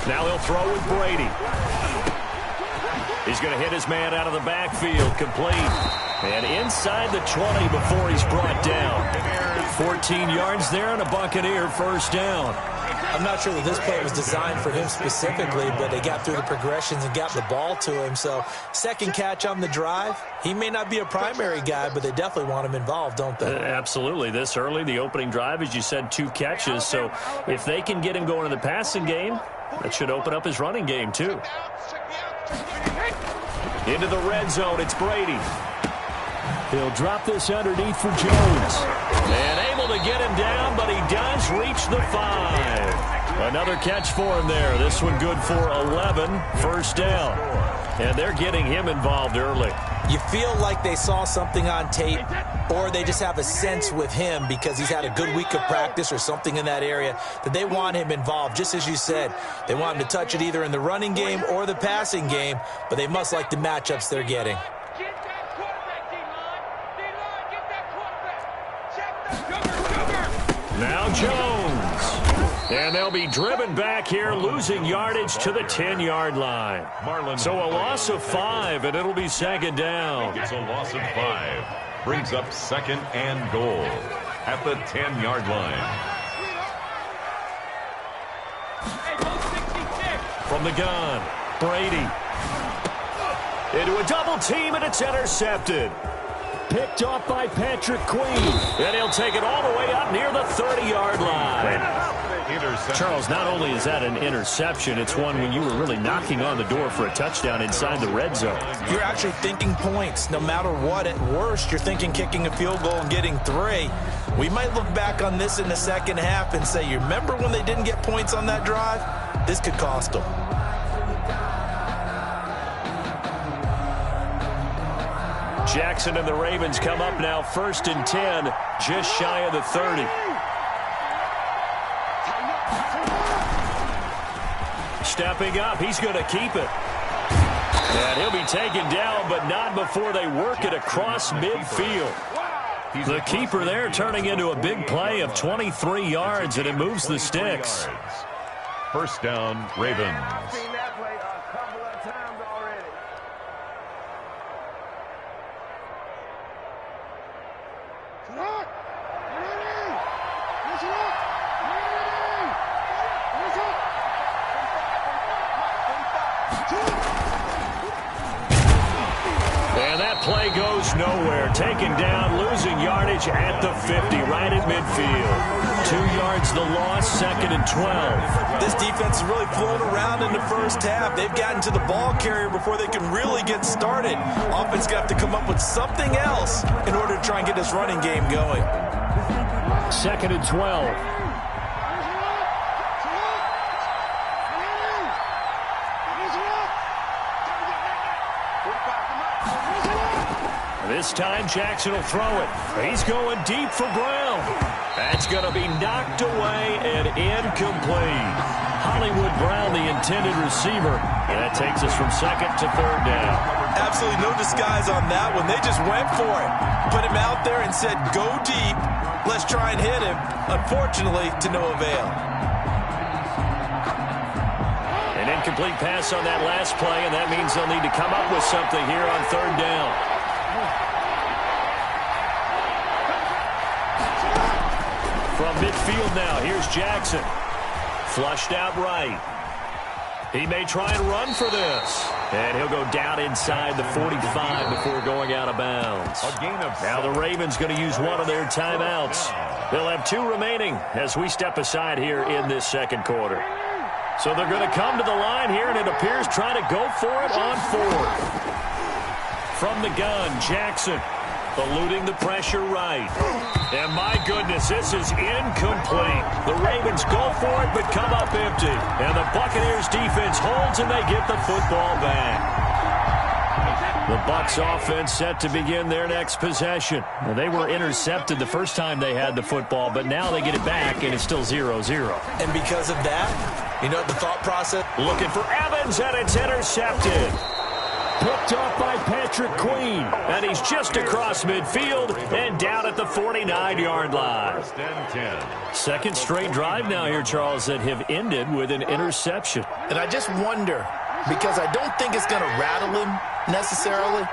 Now he'll throw with Brady. He's going to hit his man out of the backfield, complete. And inside the 20 before he's brought down. 14 yards there and a Buccaneer first down. I'm not sure that this play was designed for him specifically, but they got through the progressions and got the ball to him. So second catch on the drive. He may not be a primary guy, but they definitely want him involved, don't they? Absolutely. This early, the opening drive, as you said, 2 catches. So if they can get him going in the passing game, that should open up his running game too. Into the red zone, it's Brady. He'll drop this underneath for Jones. And able to get him down, but he does reach the 5. Another catch for him there. This one good for 11, first down. And they're getting him involved early. You feel like they saw something on tape, or they just have a sense with him because he's had a good week of practice or something in that area that they want him involved. Just as you said, they want him to touch it either in the running game or the passing game, but they must like the matchups they're getting. Now Jones. And they'll be driven back here, losing yardage to the 10-yard line. So a loss of 5, and it'll be second down. It's a loss of 5. Brings up second and goal at the 10-yard line. From the gun, Brady. Into a double team, and it's intercepted. Picked off by Patrick Queen. And he'll take it all the way up near the 30-yard line. Charles, not only is that an interception, it's one when you were really knocking on the door for a touchdown inside the red zone. You're actually thinking points. No matter what, at worst, you're thinking kicking a field goal and getting 3. We might look back on this in the second half and say, you remember when they didn't get points on that drive? This could cost them. Jackson and the Ravens come up now first and 10, just shy of the 30. Stepping up, he's going to keep it. And he'll be taken down, but not before they work it across midfield. The keeper there turning into a big play of 23 yards, and it moves the sticks. First down, Ravens. And that play goes nowhere. Taken down, losing yardage at the 50, right at midfield. 2 yards the loss, second and 12. This defense is really flown around in the first half. They've gotten to the ball carrier before they can really get started. Offense got to come up with something else in order to try and get this running game going. Second and 12. This time Jackson will throw it. He's going deep for Brown. That's going to be knocked away and incomplete. Hollywood Brown, the intended receiver. And that takes us from second to third down. Absolutely no disguise on that one. They just went for it. Put him out there and said, go deep. Let's try and hit him. Unfortunately, to no avail. An incomplete pass on that last play, and that means they'll need to come up with something here on third down. From midfield now, here's Jackson. Flushed out right. He may try and run for this. And he'll go down inside the 45 before going out of bounds. Now the Ravens going to use one of their timeouts. They'll have 2 remaining as we step aside here in this second quarter. So they're going to come to the line here, and it appears trying to go for it on 4th. From the gun, Jackson eluding the pressure right. And my goodness, this is incomplete. The Ravens go for it, but come up empty. And the Buccaneers defense holds, and they get the football back. The Bucs offense set to begin their next possession. Well, they were intercepted the first time they had the football, but now they get it back, and it's still 0-0. And because of that, you know, the thought process. Looking for Evans, and it's intercepted. Picked off by Patrick Queen. And he's just across midfield and down at the 49-yard line. First and 10. Second straight drive now here, Charles, that have ended with an interception. And I just wonder, because I don't think it's going to rattle him necessarily,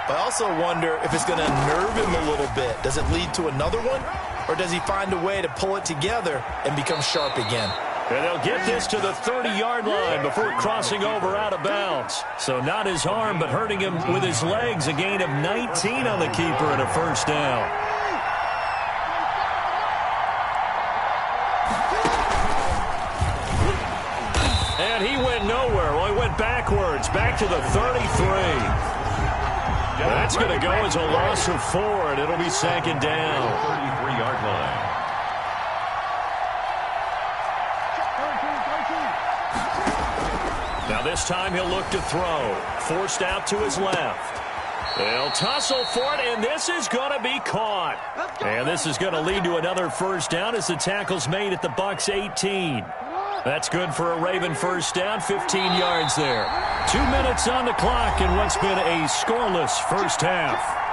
but I also wonder if it's going to nerve him a little bit. Does it lead to another one? Or does he find a way to pull it together and become sharp again? And they'll get this to the 30-yard line before crossing over out of bounds. So not his arm, but hurting him with his legs. A gain of 19 on the keeper and a first down. And he went nowhere. Well, he went backwards, back to the 33. That's going to go as a loss of 4, and it'll be second down. 33-yard line. Now this time he'll look to throw. Forced out to his left. They'll tussle for it, and this is going to be caught. And this is going to lead to another first down as the tackle's made at the Bucs 18. That's good for a Raven first down, 15 yards there. 2 minutes on the clock in what's been a scoreless first half.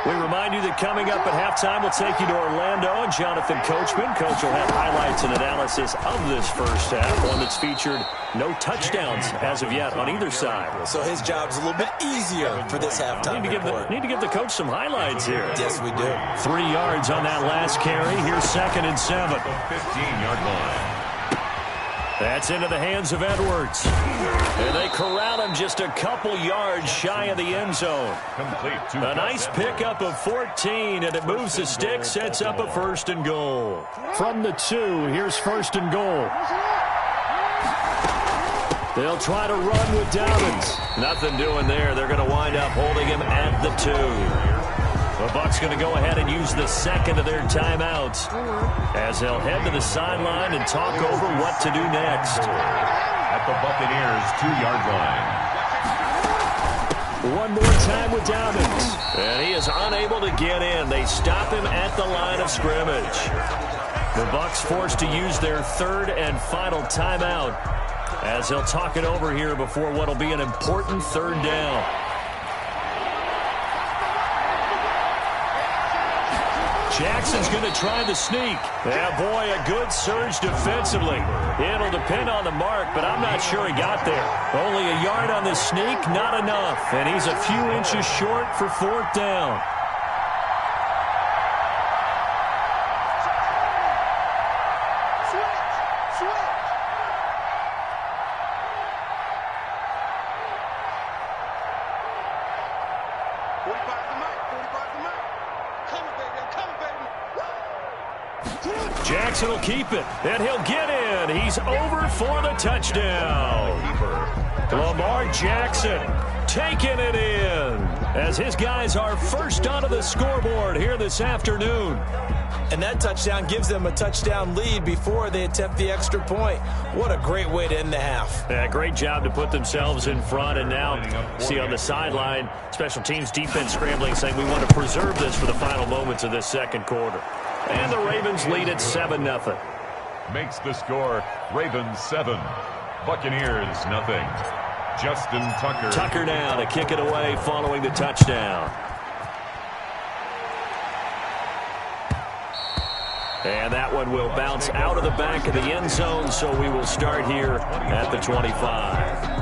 We remind you that coming up at halftime, we'll take you to Orlando and Jonathan Coachman. Coach will have highlights and analysis of this first half, one that's featured no touchdowns as of yet on either side. So his job's a little bit easier for this halftime report. Need to give the coach some highlights here. Yes, we do. 3 yards on that last carry. Here's second and 7. 15-yard line. That's into the hands of Edwards. And they corral him just a couple yards shy of the end zone. Complete to A nice pickup of 14, and it moves the stick, sets up a first and goal. From the 2, here's first and goal. They'll try to run with Dobbins. Nothing doing there. They're going to wind up holding him at the 2. The Bucs going to go ahead and use the second of their timeouts as they'll head to the sideline and talk over what to do next. At the Buccaneers' 2-yard line. One more time with Dobbins. And he is unable to get in. They stop him at the line of scrimmage. The Bucs forced to use their third and final timeout as they'll talk it over here before what will be an important third down. Jackson's going to try the sneak. Yeah, boy, a good surge defensively. It'll depend on the mark, but I'm not sure he got there. Only a yard on the sneak, not enough. And he's a few inches short for fourth down. Jackson will keep it, and he'll get in. He's over for the touchdown. Lamar Jackson taking it in as his guys are first onto the scoreboard here this afternoon. And that touchdown gives them a touchdown lead before they attempt the extra point. What a great way to end the half. Yeah, great job to put themselves in front. And now, see on the sideline, special teams defense scrambling, saying we want to preserve this for the final moments of this second quarter. And the Ravens lead at 7-0. Makes the score Ravens 7, Buccaneers nothing. Justin Tucker. Tucker now to kick it away following the touchdown. And that one will bounce out of the back of the end zone, so we will start here at the 25.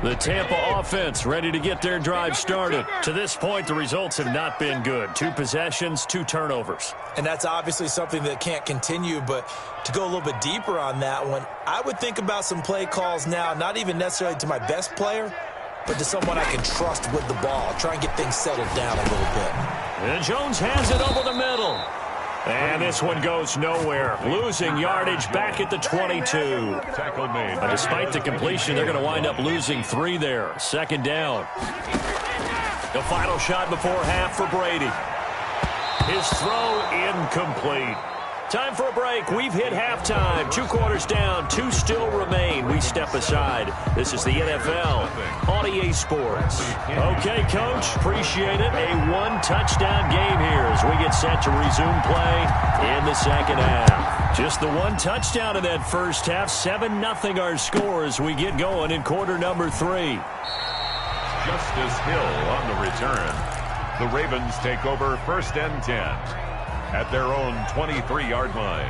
The Tampa offense ready to get their drive started. To this point, the results have not been good. 2 possessions, 2 turnovers. And that's obviously something that can't continue, but to go a little bit deeper on that one, I would think about some play calls now, not even necessarily to my best player, but to someone I can trust with the ball. Try and get things settled down a little bit. And Jones has it over the middle. And this one goes nowhere. Losing yardage back at the 22. Tackle made. But despite the completion, they're going to wind up losing 3 there. Second down. The final shot before half for Brady. His throw incomplete. Time for a break. We've hit halftime. 2 quarters down. 2 still remain. We step aside. This is the NFL on EA Sports. Okay, Coach. Appreciate it. A 1-touchdown game here as we get set to resume play in the second half. Just the 1 touchdown in that first half. 7-0 our score as we get going in quarter number 3. Justice Hill on the return. The Ravens take over 1st and 10 at their own 23-yard line.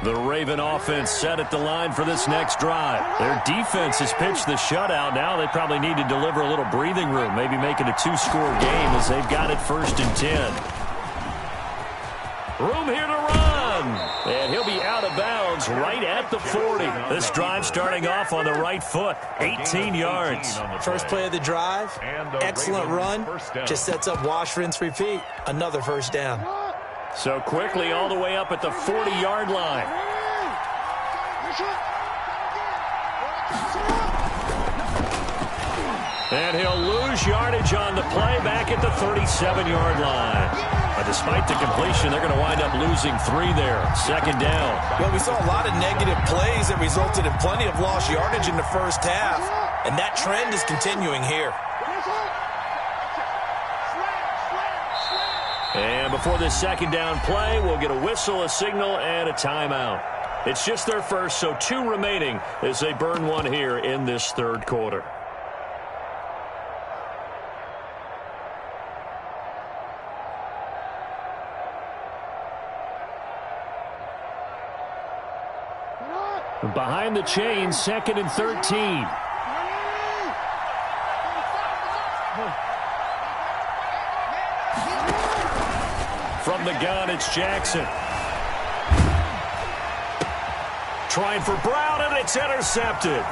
The Raven offense set at the line for this next drive. Their defense has pitched the shutout. Now they probably need to deliver a little breathing room, maybe make it a 2-score game as they've got it 1st and 10. Room here to run. And he'll be out of bounds right at the 40. This drive starting off on the right foot. 18 yards. First play of the drive. Excellent run. Just sets up wash, rinse, repeat. Another 1st down. So quickly all the way up at the 40-yard line. And he'll lose yardage on the play back at the 37-yard line. But despite the completion, they're going to wind up losing 3 there. 2nd down. Well, we saw a lot of negative plays that resulted in plenty of lost yardage in the first half. And that trend is continuing here. And before this 2nd down play, we'll get a whistle, a signal, and a timeout. It's just their first, so 2 remaining as they burn 1 here in this 3rd quarter. Behind the chains, 2nd and 13. From the gun, it's Jackson. Trying for Brown, and it's intercepted.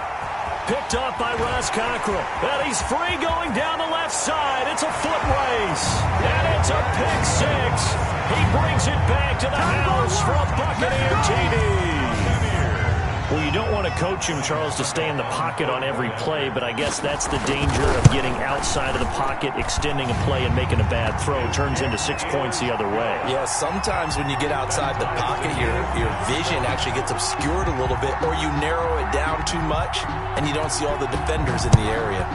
Picked off by Ross Cockrell. And he's free going down the left side. It's a foot race. And it's a pick 6. He brings it back to the house for a Buccaneer TD. Well, you don't want to coach him, Charles, to stay in the pocket on every play, but I guess that's the danger of getting outside of the pocket, extending a play, and making a bad throw. Turns into 6 points the other way. Yeah, sometimes when you get outside the pocket, your vision actually gets obscured a little bit, or you narrow it down too much, and you don't see all the defenders in the area.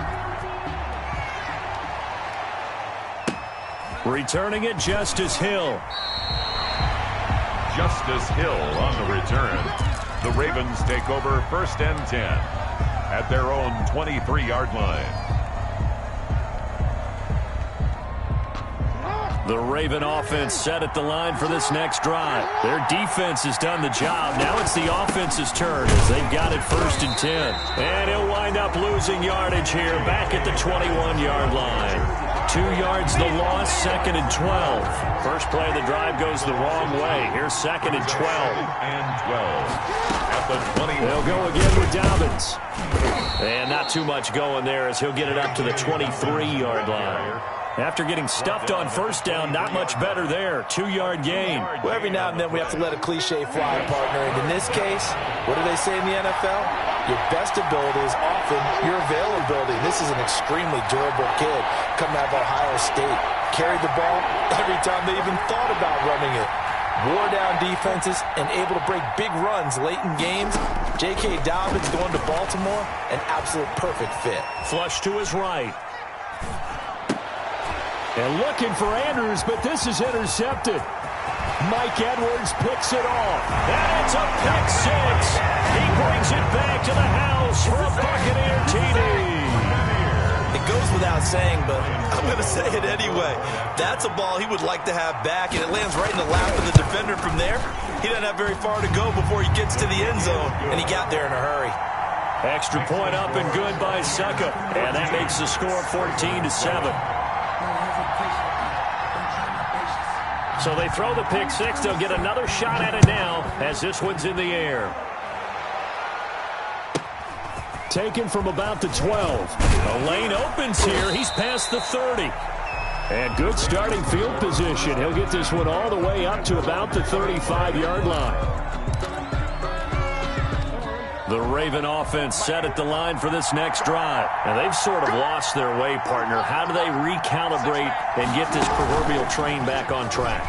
Returning it, Justice Hill. Justice Hill on the return. The Ravens take over 1st and 10 at their own 23-yard line. The Raven offense set at the line for this next drive. Their defense has done the job. Now it's the offense's turn as they've got it 1st and 10. And he'll wind up losing yardage here back at the 21-yard line. 2 yards the loss, 2nd and 12. First play of the drive goes the wrong way. Here's 2nd and 12. 2nd and 12 at the 20. They'll go again with Dobbins. And not too much going there as he'll get it up to the 23-yard line. After getting stuffed on 1st down, not much better there. 2-yard gain. Well, every now and then we have to let a cliche fly, partner. And in this case, what do they say in the NFL? Your best ability is often your availability. This is an extremely durable kid coming out of Ohio State. Carried the ball every time they even thought about running it. Wore down defenses and able to break big runs late in games. J.K. Dobbins going to Baltimore, an absolute perfect fit. Flush to his right. And looking for Andrews, but this is intercepted. Mike Edwards picks it off. And it's a pick 6. He brings it back to the house for a Buccaneer TD. It goes without saying, but I'm going to say it anyway. That's a ball he would like to have back, and it lands right in the lap of the defender from there. He doesn't have very far to go before he gets to the end zone, and he got there in a hurry. Extra point up and good by Suckup. And that makes the score 14-7. So they throw the pick 6. They'll get another shot at it now as this one's in the air. Taken from about the 12. The lane opens here. He's past the 30. And good starting field position. He'll get this one all the way up to about the 35-yard line. The Raven offense set at the line for this next drive. Now, they've sort of lost their way, partner. How do they recalibrate and get this proverbial train back on track?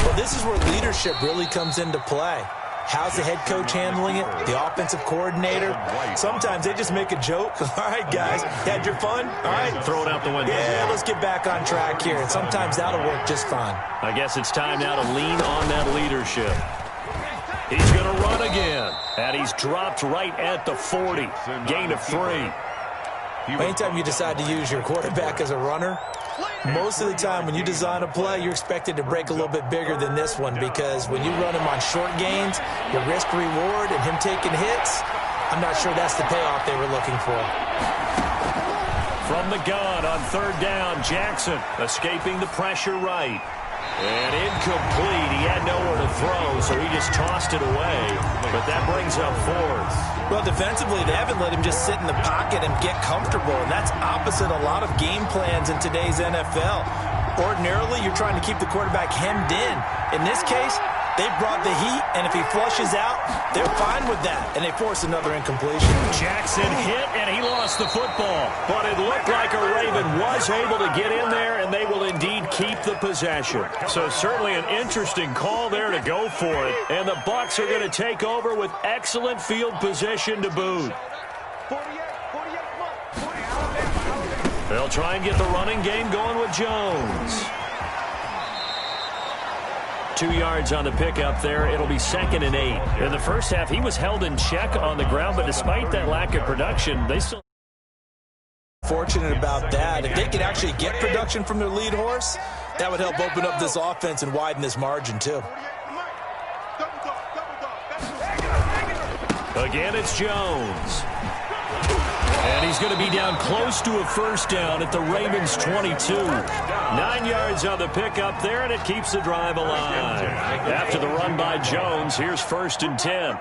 Well, this is where leadership really comes into play. How's the head coach handling it? The offensive coordinator? Sometimes they just make a joke. All right, guys, had your fun? All right. Throw it out the window. Yeah, let's get back on track here. And sometimes that'll work just fine. I guess it's time now to lean on that leadership. He's going to run again. And he's dropped right at the 40. Gain of 3. Anytime you decide to use your quarterback as a runner, most of the time when you design a play, you're expected to break a little bit bigger than this one, because when you run him on short gains, your risk-reward and him taking hits, I'm not sure that's the payoff they were looking for. From the gun on 3rd down, Jackson escaping the pressure right. And incomplete. He had nowhere to throw, so he just tossed it away. But that brings up 4th. Well, defensively, they haven't let him just sit in the pocket and get comfortable, and that's opposite a lot of game plans in today's NFL. Ordinarily, you're trying to keep the quarterback hemmed in. In this case, they brought the heat, and if he flushes out, they're fine with that, and they force another incompletion. Jackson hit, and he lost the football. But it looked like a Raven was able to get in there, and they will indeed keep the possession. So certainly an interesting call there to go for it. And the Bucs are going to take over with excellent field position to boot. They'll try and get the running game going with Jones. 2 yards on the pickup there. It'll be 2nd and 8. In the first half, he was held in check on the ground, but despite that lack of production, they still fortunate about that. If they could actually get production from their lead horse, that would help open up this offense and widen this margin too. Again, it's Jones. And he's going to be down close to a 1st down at the Ravens' 22. 9 yards on the pickup there, and it keeps the drive alive. After the run by Jones, here's 1st and 10.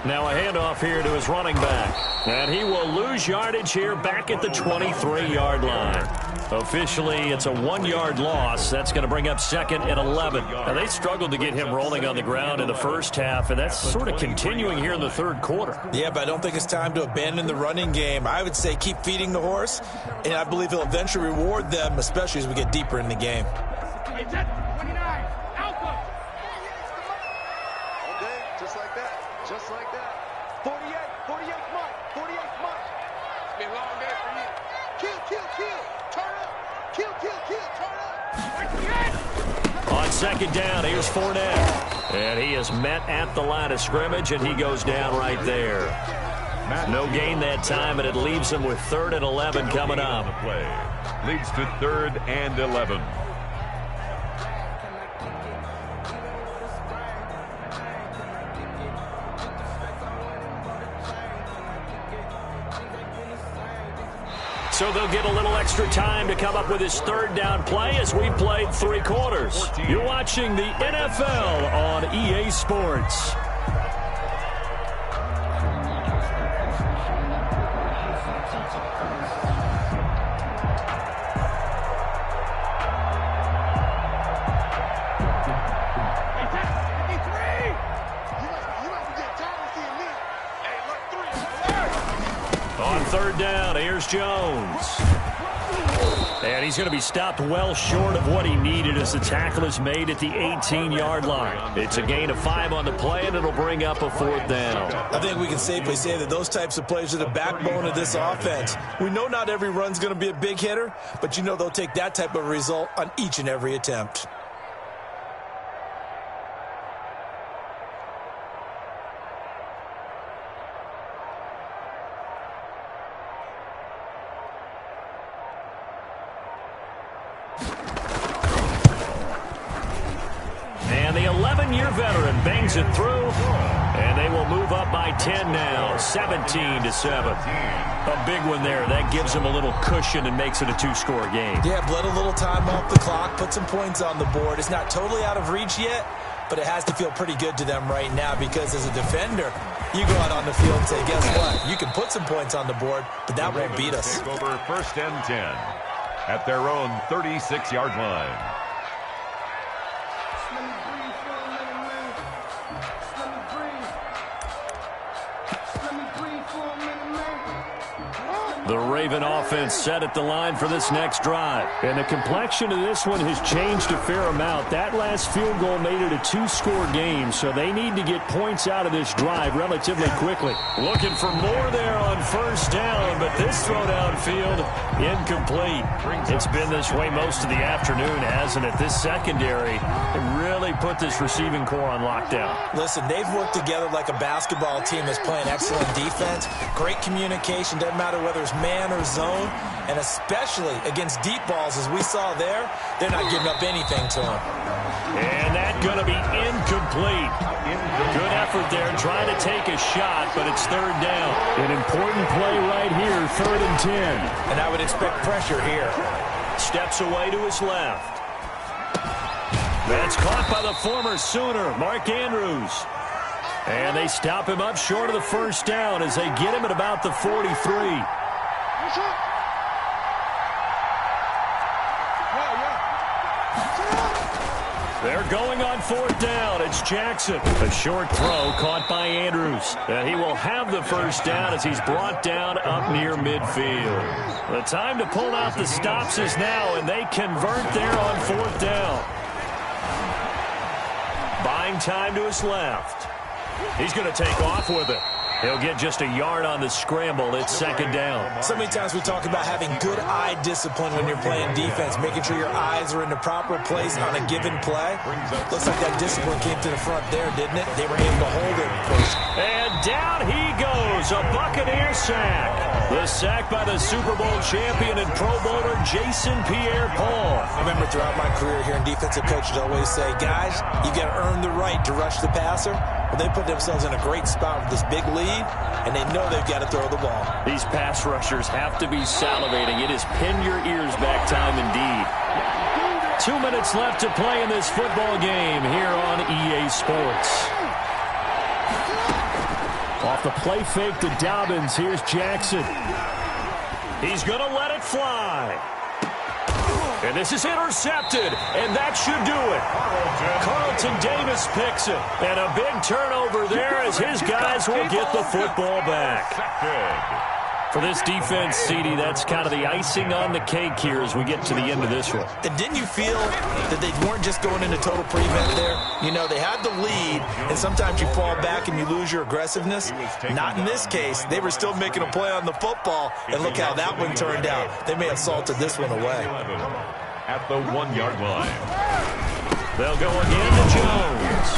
Now a handoff here to his running back. And he will lose yardage here back at the 23-yard line. Officially, it's a 1-yard loss. That's going to bring up 2nd and 11. Now, they struggled to get him rolling on the ground in the first half, and that's sort of continuing here in the 3rd quarter. Yeah, but I don't think it's time to abandon the running game. I would say keep feeding the horse, and I believe he'll eventually reward them, especially as we get deeper in the game. Just like that. Just like that. 48, come on. 48, come on. It's been a long day for you. Kill. Turn up. Kill, turn up. On 2nd down, here's Fournette. And he is met at the line of scrimmage, and he goes down right there. No gain that time, and it leaves him with 3rd and 11 coming up. Leads to 3rd and 11. So they'll get a little extra time to come up with his 3rd down play as we've played 3 quarters. You're watching the NFL on EA Sports. On 3rd down, here's Jones. And he's going to be stopped well short of what he needed as the tackle is made at the 18-yard line. It's a gain of 5 on the play, and it'll bring up a 4th down. I think we can safely say that those types of plays are the backbone of this offense. We know not every run's going to be a big hitter, but you know they'll take that type of result on each and every attempt. And the 11-year veteran bangs it through, and they will move up by 10 now, 17-7. A big one there. That gives them a little cushion and makes it a 2-score game. Yeah, bled a little time off the clock, put some points on the board. It's not totally out of reach yet, but it has to feel pretty good to them right now because as a defender, you go out on the field and say, guess what? You can put some points on the board, but that won't beat us. Take over 1st and 10 at their own 36-yard line. The Raven offense set at the line for this next drive. And the complexion of this one has changed a fair amount. That last field goal made it a two-score game, so they need to get points out of this drive relatively quickly. Looking for more there on first down, but this throw downfield, incomplete. It's been this way most of the afternoon, hasn't it? This secondary really put this receiving core on lockdown. Listen, they've worked together like a basketball team that's playing excellent defense. Great communication, doesn't matter whether it's man or zone, and especially against deep balls, as we saw there, they're not giving up anything to them. And that's going to be incomplete. Good effort there, trying to take a shot, but it's third down. An important play right here, 3rd and 10. And I would expect pressure here. Steps away to his left. That's caught by the former Sooner, Mark Andrews. And they stop him up short of the first down as they get him at about the 43. They're going on 4th down. It's Jackson. A short throw caught by Andrews. And he will have the first down as he's brought down up near midfield. The time to pull out the stops is now, and they convert there on 4th down. Buying time to his left. He's going to take off with it. He'll get just a yard on the scramble. It's 2nd down. So many times we talk about having good eye discipline when you're playing defense, making sure your eyes are in the proper place on a given play. Looks like that discipline came to the front there, didn't it? They were able to hold it first. And down he goes. A Buccaneer sack. The sack by the Super Bowl champion and Pro Bowler Jason Pierre-Paul. I remember throughout my career hearing defensive coaches always say, guys, you got to earn the right to rush the passer. Well, they put themselves in a great spot with this big lead, and they know they've got to throw the ball. These pass rushers have to be salivating. It is pin your ears back time indeed. 2 minutes left to play in this football game here on EA Sports. Off the play fake to Dobbins, here's Jackson. He's going to let it fly. And this is intercepted, and that should do it. Carlton Davis picks it, and a big turnover there as his guys will get the football back. For this defense, CD, that's kind of the icing on the cake here as we get to the end of this one. And didn't you feel that they weren't just going into total prevent there? You know, they had the lead, and sometimes you fall back and you lose your aggressiveness. Not in this case. They were still making a play on the football, and look how that one turned out. They may have salted this one away. At the 1-yard line. They'll go again to Jones.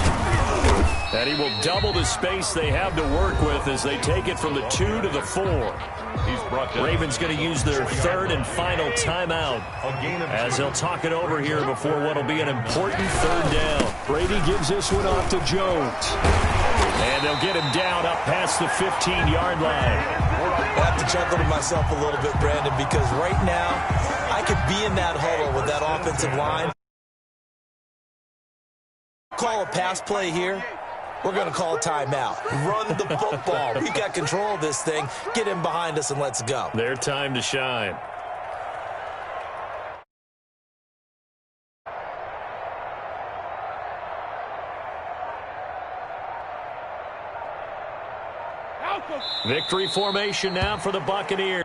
And he will double the space they have to work with as they take it from the 2 to the 4. Ravens going to use their 3rd and final timeout as they'll talk it over here before what will be an important 3rd down. Brady gives this one off to Jones. And they'll get him down up past the 15-yard line. I have to chuckle to myself a little bit, Brandon, because right now I could be in that huddle with that offensive line. Call a pass play here. We're going to call timeout. Run the football. We got control of this thing. Get him behind us and let's go. Their time to shine. Victory formation now for the Buccaneers.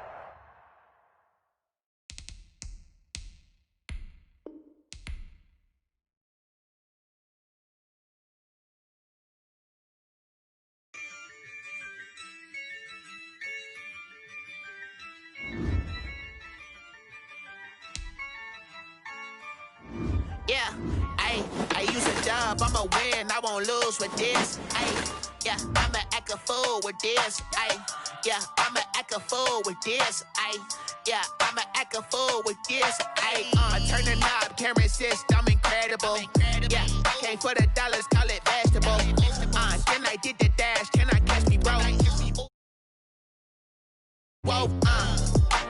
Yeah, I use a dub, I'ma win, I won't lose with this. Yeah, I'ma act a fool with this. Yeah, I'ma act a fool with this. Yeah, I'ma act a fool with this. I turn the knob, camera assist, I'm incredible. Yeah, came for the dollars, call it vegetable. Then I did the dash, can I catch me, bro? Whoa,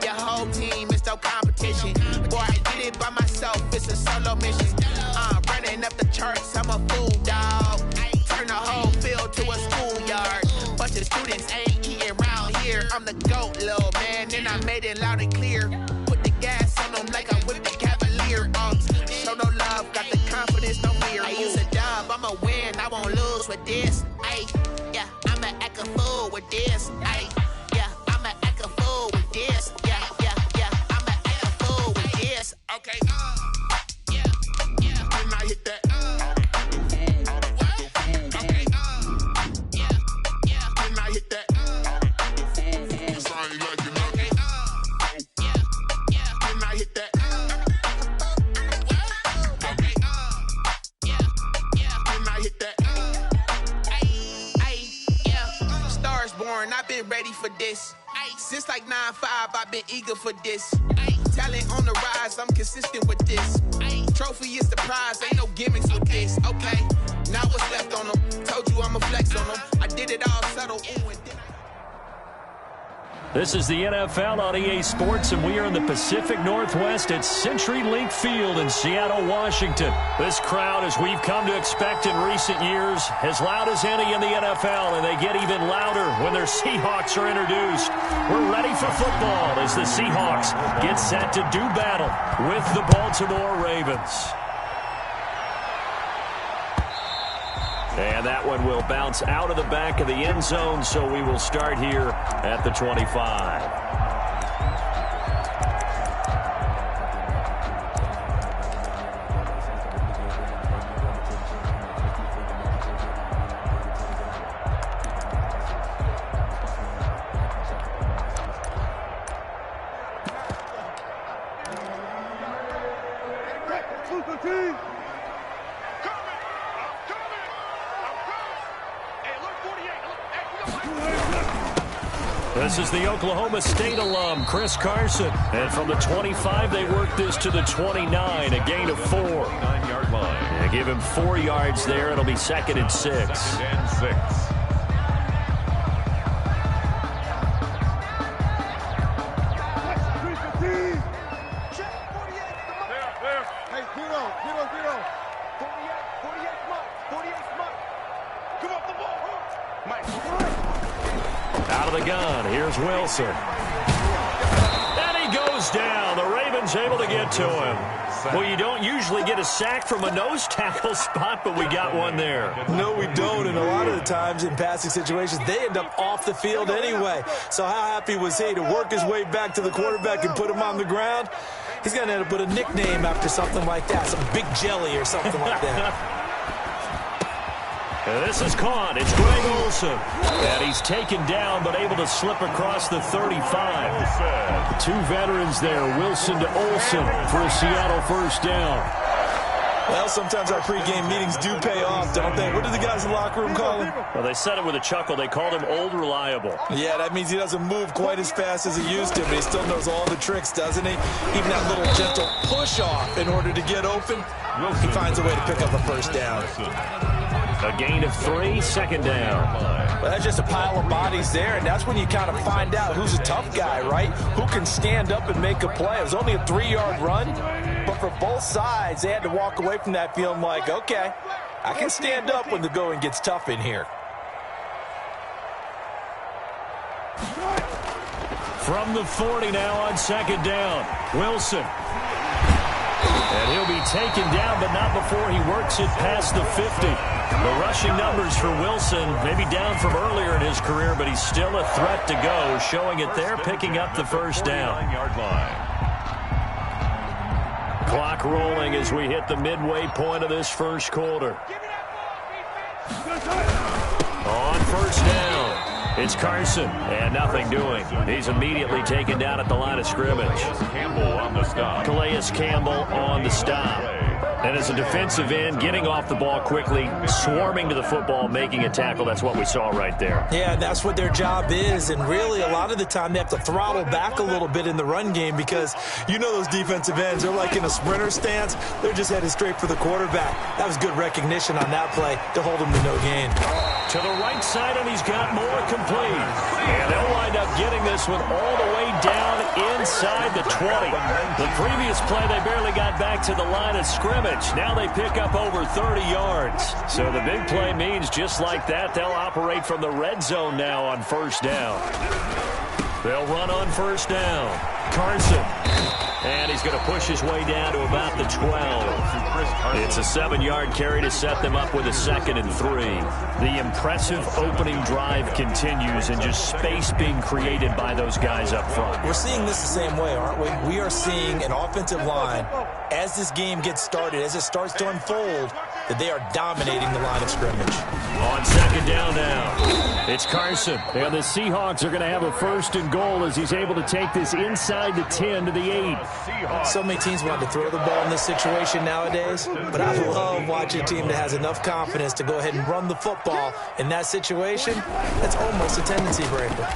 your whole team is no competition. Boy, I did it by myself, it's a solo mission. Running up the charts, I'm a fool, dog. Turn the whole field to a schoolyard. Bunch of students ain't eating round here. I'm the GOAT, little man, and I made it loud and clear. Put the gas on them like I whipped the Cavalier. Show no love, got the confidence, no fear. I use a dub, I'ma win, I won't lose with this. Yeah, I'ma act a fool with this. Yeah, I'ma act a fool with this. Yeah. I'm a fool with this. Okay. Yeah. Can I hit that? Okay. Yeah. Can I hit that? Sorry, like you know. Okay. Yeah. Can I hit that? Okay. Yeah. Can I hit that? Yeah. Stars born. I've been ready for this. Since like 9-5, I've been eager for this. Talent on the rise, I'm consistent with this. Trophy is the prize, ain't no gimmicks with this. Okay, now what's left on them? Told you I'ma flex on them. I did it all subtle. Ooh, and then This is the NFL on EA Sports, and we are in the Pacific Northwest at CenturyLink Field in Seattle, Washington. This crowd, as we've come to expect in recent years, as loud as any in the NFL, and they get even louder when their Seahawks are introduced. We're ready for football as the Seahawks get set to do battle with the Baltimore Ravens. And that one will bounce out of the back of the end zone, so we will start here at the 25. This is the Oklahoma State alum, Chris Carson. And from the 25, they work this to the 29, a gain of 4. 9-yard line. Yeah, give him 4 yards there. It'll be 2nd and 6. 2nd and 6. Out of the gun, here's Wilson. And he goes down. The Ravens able to get to him. Well, you don't usually get a sack from a nose tackle spot, but we got one there. No, we don't, and a lot of the times in passing situations, they end up off the field anyway. So how happy was he to work his way back to the quarterback and put him on the ground? He's going to end up with a nickname after something like that, some Big Jelly or something like that. And this is caught. It's Greg Olsen. And he's taken down, but able to slip across the 35. 2 veterans there, Wilson to Olsen for a Seattle first down. Well, sometimes our pregame meetings do pay off, don't they? What did the guys in the locker room call him? Well, they said it with a chuckle. They called him Old Reliable. Yeah, that means he doesn't move quite as fast as he used to, but he still knows all the tricks, doesn't he? Even that little gentle push-off in order to get open, he finds a way to pick up a first down. A gain of 3, 2nd down. Well, that's just a pile of bodies there, and that's when you kind of find out who's a tough guy, right? Who can stand up and make a play. It was only a 3-yard run, but for both sides, they had to walk away from that feeling like, okay, I can stand up when the going gets tough in here. From the 40 now on 2nd down, Wilson. And he'll be taken down, but not before he works it past the 50. The rushing numbers for Wilson, maybe down from earlier in his career, but he's still a threat to go, showing it there, picking up the first down. 9-yard line. Clock rolling as we hit the midway point of this first quarter. On first down, it's Carson, and nothing doing. He's immediately taken down at the line of scrimmage. Campbell on the stop. Calais Campbell on the stop. And as a defensive end, getting off the ball quickly, swarming to the football, making a tackle. That's what we saw right there. Yeah, that's what their job is. And really, a lot of the time, they have to throttle back a little bit in the run game because you know those defensive ends, they're like in a sprinter stance. They're just headed straight for the quarterback. That was good recognition on that play to hold him to no gain. To the right side, and he's got more complete. And they'll wind up getting this one all the way down inside the 20. The previous play, they barely got back to the line of scrimmage. Now they pick up over 30 yards. So the big play means just like that, they'll operate from the red zone now on first down. They'll run on first down. Carson. And he's going to push his way down to about the 12. It's a 7-yard carry to set them up with a 2nd and 3. The impressive opening drive continues, and just space being created by those guys up front. We're seeing this the same way, aren't we? We are seeing an offensive line, as this game gets started, as it starts to unfold, that they are dominating the line of scrimmage. On 2nd down now, it's Carson. And the Seahawks are going to have a 1st and goal as he's able to take this inside the 10 to the 8. So many teams want to throw the ball in this situation nowadays, but I love watching a team that has enough confidence to go ahead and run the football in that situation. That's almost a tendency breaker.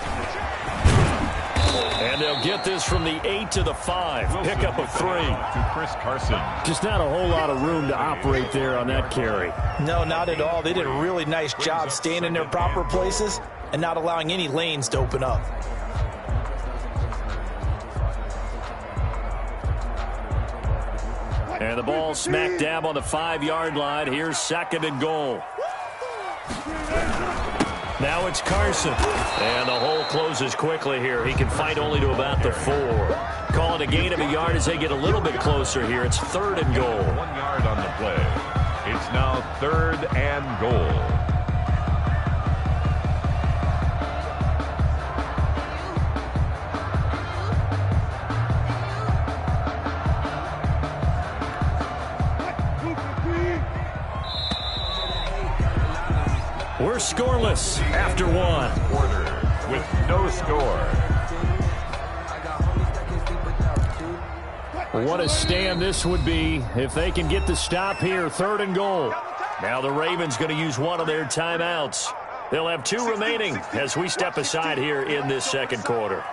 And they'll get this from the 8 to the 5. Pickup of 3. To Chris Carson. Just not a whole lot of room to operate there on that carry. No, not at all. They did a really nice job staying in their proper places and not allowing any lanes to open up. And the ball smack dab on the 5-yard line. Here's 2nd and goal. Now it's Carson. And the hole closes quickly here. He can fight only to about the 4. Call it a gain of a yard as they get a little bit closer here. It's 3rd and goal. 1 yard on the play. It's now 3rd and goal. We're scoreless after 1. Quarter with no score. What a stand this would be if they can get the stop here. 3rd and goal. Now the Ravens going to use one of their timeouts. They'll have 2 remaining as we step aside here in this 2nd quarter.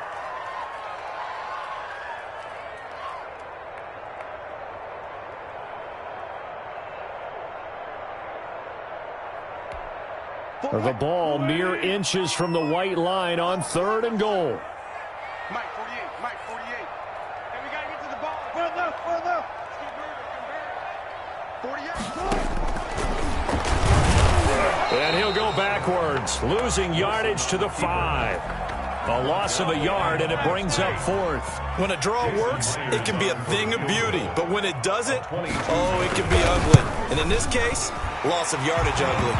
The ball mere inches from the white line on 3rd and goal. Mike 48, Mike 48. And we got to get to the ball. Further. 48. And he'll go backwards, losing yardage to the 5. A loss of a yard, and it brings up 4th. When a draw works, it can be a thing of beauty. But when it doesn't, oh, it can be ugly. And in this case, loss of yardage ugly.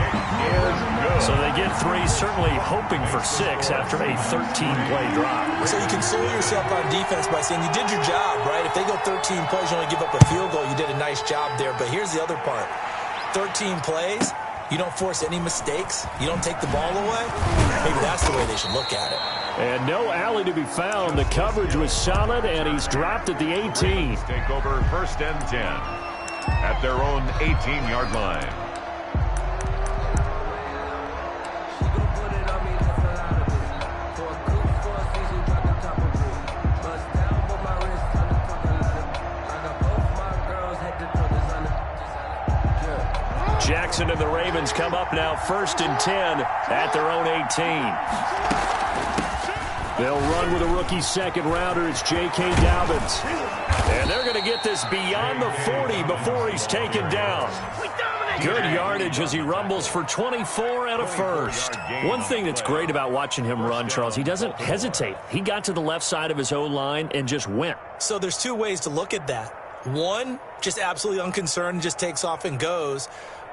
So they get 3, certainly hoping for 6 after a 13-play drive. So you console yourself on defense by saying you did your job, right? If they go 13 plays, you only give up a field goal, you did a nice job there. But here's the other part. 13 plays, you don't force any mistakes, you don't take the ball away. Maybe that's the way they should look at it. And no alley to be found. The coverage was solid, and he's dropped at the 18. Take over 1st and 10 at their own 18-yard line. Jackson and the Ravens come up now 1st and 10 at their own 18. They'll run with a rookie 2nd-rounder. It's J.K. Dobbins. And they're going to get this beyond the 40 before he's taken down. Good yardage as he rumbles for 24 and a 1st. One thing that's great about watching him run, Charles, he doesn't hesitate. He got to the left side of his O-line and just went. So there's 2 ways to look at that. One, just absolutely unconcerned, just takes off and goes.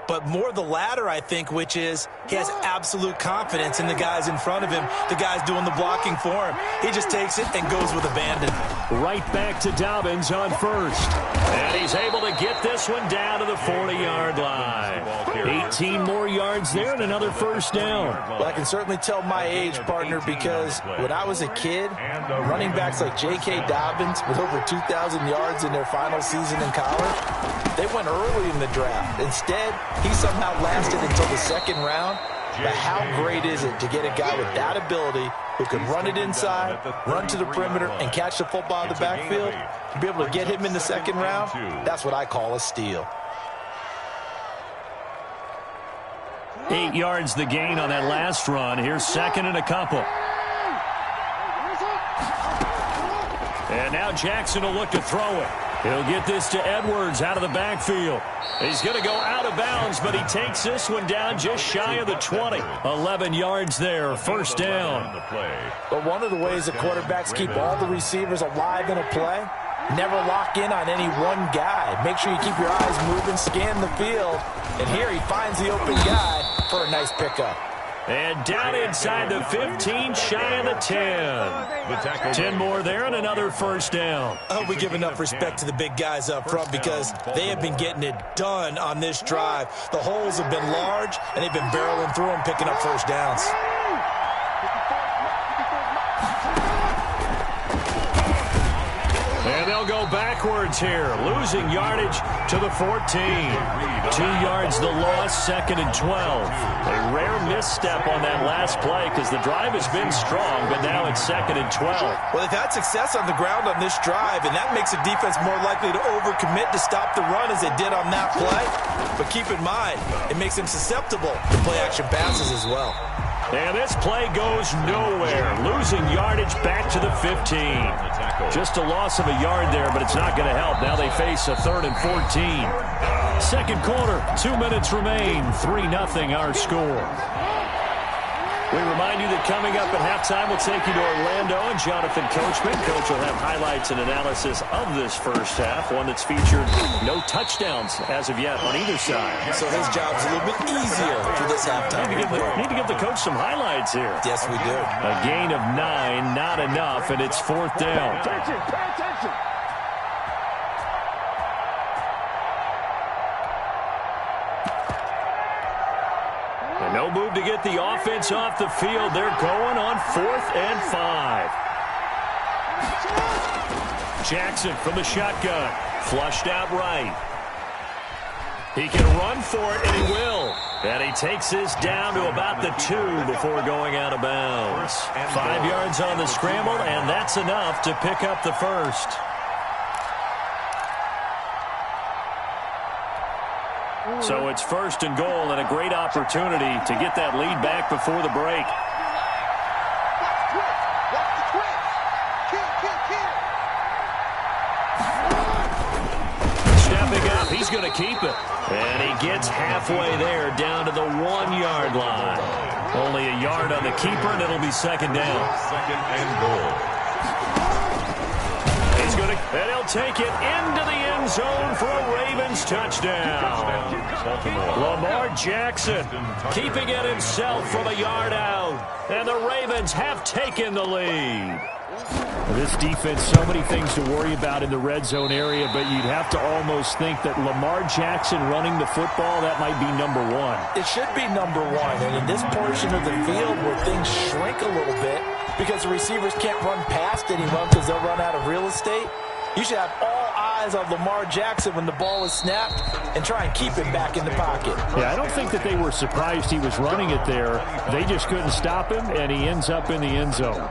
But more the latter, I think, which is he has absolute confidence in the guys in front of him, the guys doing the blocking for him. He just takes it and goes with abandon. Right back to Dobbins on 1st. And he's able to get this one down to the 40-yard line. 18 more yards there and another 1st down. Well, I can certainly tell my age, partner, because when I was a kid, running backs like J.K. Dobbins with over 2,000 yards in their final season in college, they went early in the draft. Instead, he somehow lasted until the 2nd round. But how great is it to get a guy with that ability who can run it inside, run to the perimeter, and catch the football in the backfield? To be able to get him in the 2nd round, that's what I call a steal. 8 yards the gain on that last run. Here's 2nd and a couple. And now Jackson will look to throw it. He'll get this to Edwards out of the backfield. He's going to go out of bounds, but he takes this one down just shy of the 20. 11 yards there, first down. But one of the ways the quarterbacks keep all the receivers alive in a play, never lock in on any one guy. Make sure you keep your eyes moving, scan the field. And here he finds the open guy for a nice pickup. And down inside the 15, shy of the 10. 10 more there and another first down. I hope we give enough respect to the big guys up front because they have been getting it done on this drive. The holes have been large, and they've been barreling through them, picking up first downs. And they'll go backwards here, losing yardage to the 14. 2 yards the loss, 2nd and 12. A rare misstep on that last play because the drive has been strong, but now it's 2nd and 12. Well, they've had success on the ground on this drive, and that makes the defense more likely to overcommit to stop the run as they did on that play. But keep in mind, it makes them susceptible to play-action passes as well. And this play goes nowhere, losing yardage back to the 15. Just a loss of a yard there, but it's not going to help. Now they face a 3rd and 14. Second quarter, 2 minutes remain, 3-0 our score. We remind you that coming up at halftime, we'll take you to Orlando and Jonathan Coachman. Coach will have highlights and analysis of this first half, one that's featured no touchdowns as of yet on either side. So his job's a little bit easier for this halftime. Need to give the coach some highlights here. Yes, we do. A gain of 9, not enough, and it's 4th down. Pay attention. No move to get the offense off the field. They're going on 4th and 5. Jackson from the shotgun. Flushed out right. He can run for it, and he will. And he takes this down to about the 2 before going out of bounds. 5 yards on the scramble, and that's enough to pick up the first. So it's 1st and goal and a great opportunity to get that lead back before the break. Stepping up, he's going to keep it. And he gets halfway there down to the 1-yard line. Only a yard on the keeper, and it'll be 2nd down. 2nd and goal. And he'll take it into the end zone for a Ravens touchdown. Lamar Jackson keeping it himself from a yard out. And the Ravens have taken the lead. This defense, so many things to worry about in the red zone area, but you'd have to almost think that Lamar Jackson running the football, that might be number 1. It should be number 1. And in this portion of the field where things shrink a little bit because the receivers can't run past anyone because they'll run out of real estate, you should have all eyes on Lamar Jackson when the ball is snapped and try and keep him back in the pocket. Yeah, I don't think that they were surprised he was running it there. They just couldn't stop him, and he ends up in the end zone.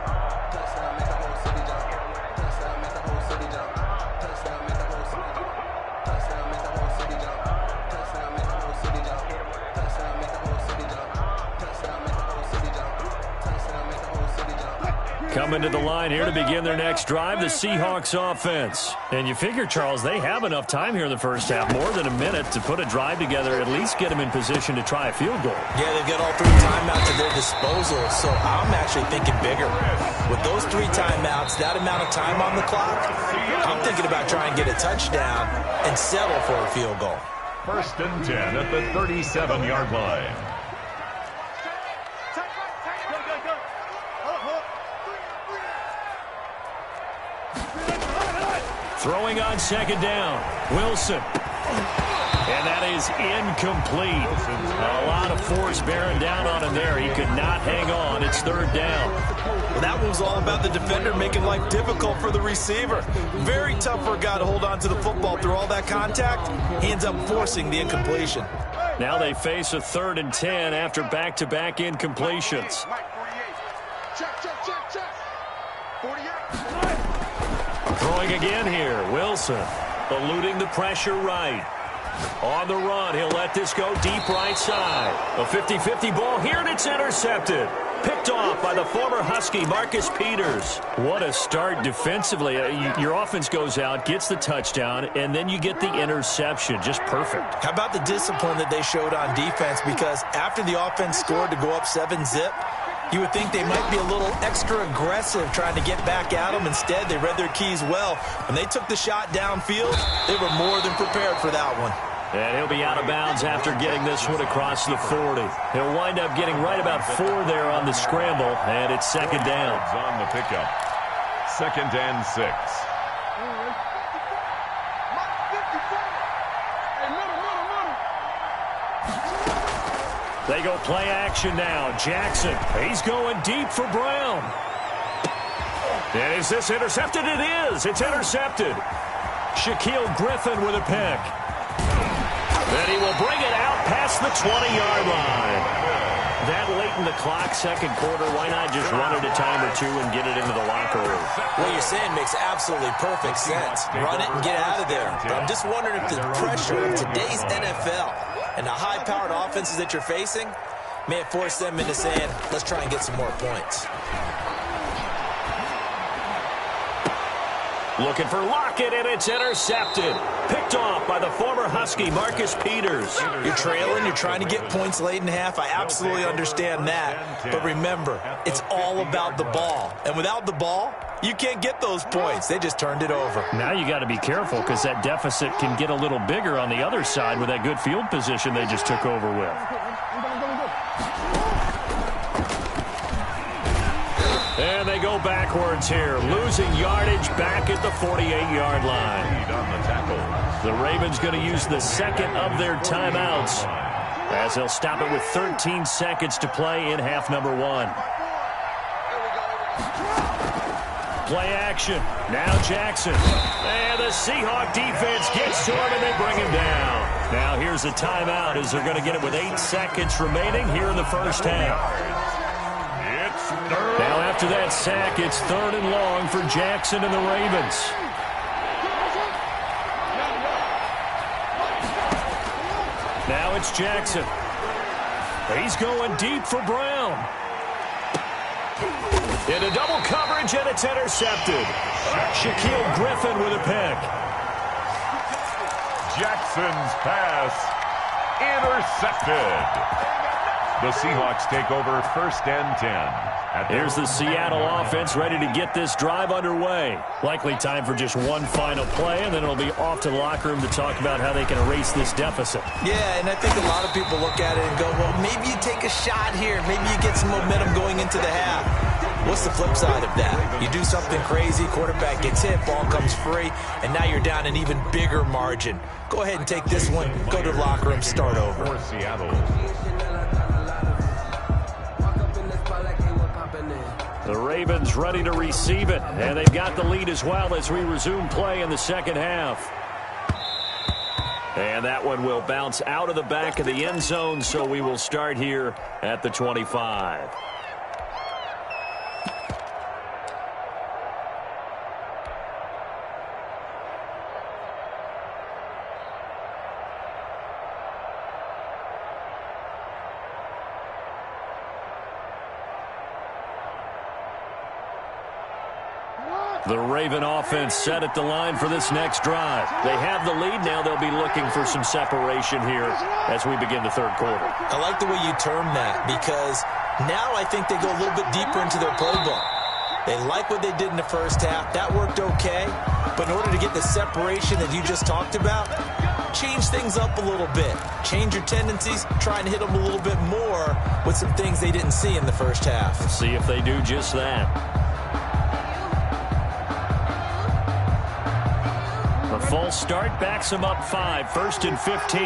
Coming to the line here to begin their next drive, the Seahawks offense. And you figure, Charles, they have enough time here in the first half, more than a minute, to put a drive together, at least get them in position to try a field goal. Yeah, they've got all 3 timeouts at their disposal, so I'm actually thinking bigger. With those 3 timeouts, that amount of time on the clock, I'm thinking about trying to get a touchdown and settle for a field goal. 1st and 10 at the 37-yard line. Throwing on 2nd down, Wilson. And that is incomplete. A lot of force bearing down on him there. He could not hang on. It's 3rd down. Well, that one was all about the defender making life difficult for the receiver. Very tough for a guy to hold on to the football through all that contact. He ends up forcing the incompletion. Now they face a 3rd and 10 after back-to-back incompletions. Check. 48. Throwing again here, Wilson. Eluding the pressure right. On the run, he'll let this go deep right side. A 50-50 ball here, and it's intercepted. Picked off by the former Husky, Marcus Peters. What a start defensively. Your offense goes out, gets the touchdown, and then you get the interception. Just perfect. How about the discipline that they showed on defense? Because after the offense scored to go up 7-zip, you would think they might be a little extra aggressive trying to get back at them. Instead, they read their keys well. When they took the shot downfield, they were more than prepared for that one. And he'll be out of bounds after getting this one across the 40. He'll wind up getting right about 4 there on the scramble, and it's second down. On the pickup. 2nd and 6. They go play action now. Jackson, he's going deep for Brown. And is this intercepted? It is. It's intercepted. Shaquille Griffin with a pick. Then he will bring it out past the 20-yard line. That late in the clock, second quarter, why not just run it a time or two and get it into the locker room? What you're saying makes absolutely perfect sense. Run it and get out of there. But I'm just wondering if the pressure of today's NFL and the high-powered offenses that you're facing may have forced them into saying, let's try and get some more points. Looking for Lockett, and it's intercepted. Picked off by the former Husky, Marcus Peters. You're trailing, you're trying to get points late in half. I absolutely understand that. But remember, it's all about the ball. And without the ball, you can't get those points. They just turned it over. Now you got to be careful because that deficit can get a little bigger on the other side with that good field position they just took over with. And they go backwards here, losing yardage back at the 48-yard line. On the tackle. The Ravens going to use the second of their timeouts as they'll stop it with 13 seconds to play in half number 1. Play action. Now Jackson. And the Seahawk defense gets to him and they bring him down. Now here's a timeout as they're going to get it with 8 seconds remaining here in the first half. Now after that sack, it's 3rd and long for Jackson and the Ravens. Now it's Jackson. He's going deep for Brown. Into double coverage, and it's intercepted. Shaquille Griffin with a pick. Jackson's pass intercepted. The Seahawks take over 1st and 10. Here's the Seattle offense ready to get this drive underway. Likely time for just one final play, and then it'll be off to the locker room to talk about how they can erase this deficit. Yeah, and I think a lot of people look at it and go, well, maybe you take a shot here. Maybe you get some momentum going into the half. What's the flip side of that? You do something crazy, quarterback gets hit, ball comes free, and now you're down an even bigger margin. Go ahead and take this one, go to the locker room, start over. For Seattle. The Ravens ready to receive it, and they've got the lead as well as we resume play in the second half. And that one will bounce out of the back of the end zone, so we will start here at the 25. The Raven offense set at the line for this next drive. They have the lead. Now they'll be looking for some separation here as we begin the third quarter. I like the way you term that because now I think they go a little bit deeper into their playbook. They like what they did in the first half. That worked okay. But in order to get the separation that you just talked about, change things up a little bit. Change your tendencies. Try and hit them a little bit more with some things they didn't see in the first half. Let's see if they do just that. A false start backs them up 5, 1st and 15.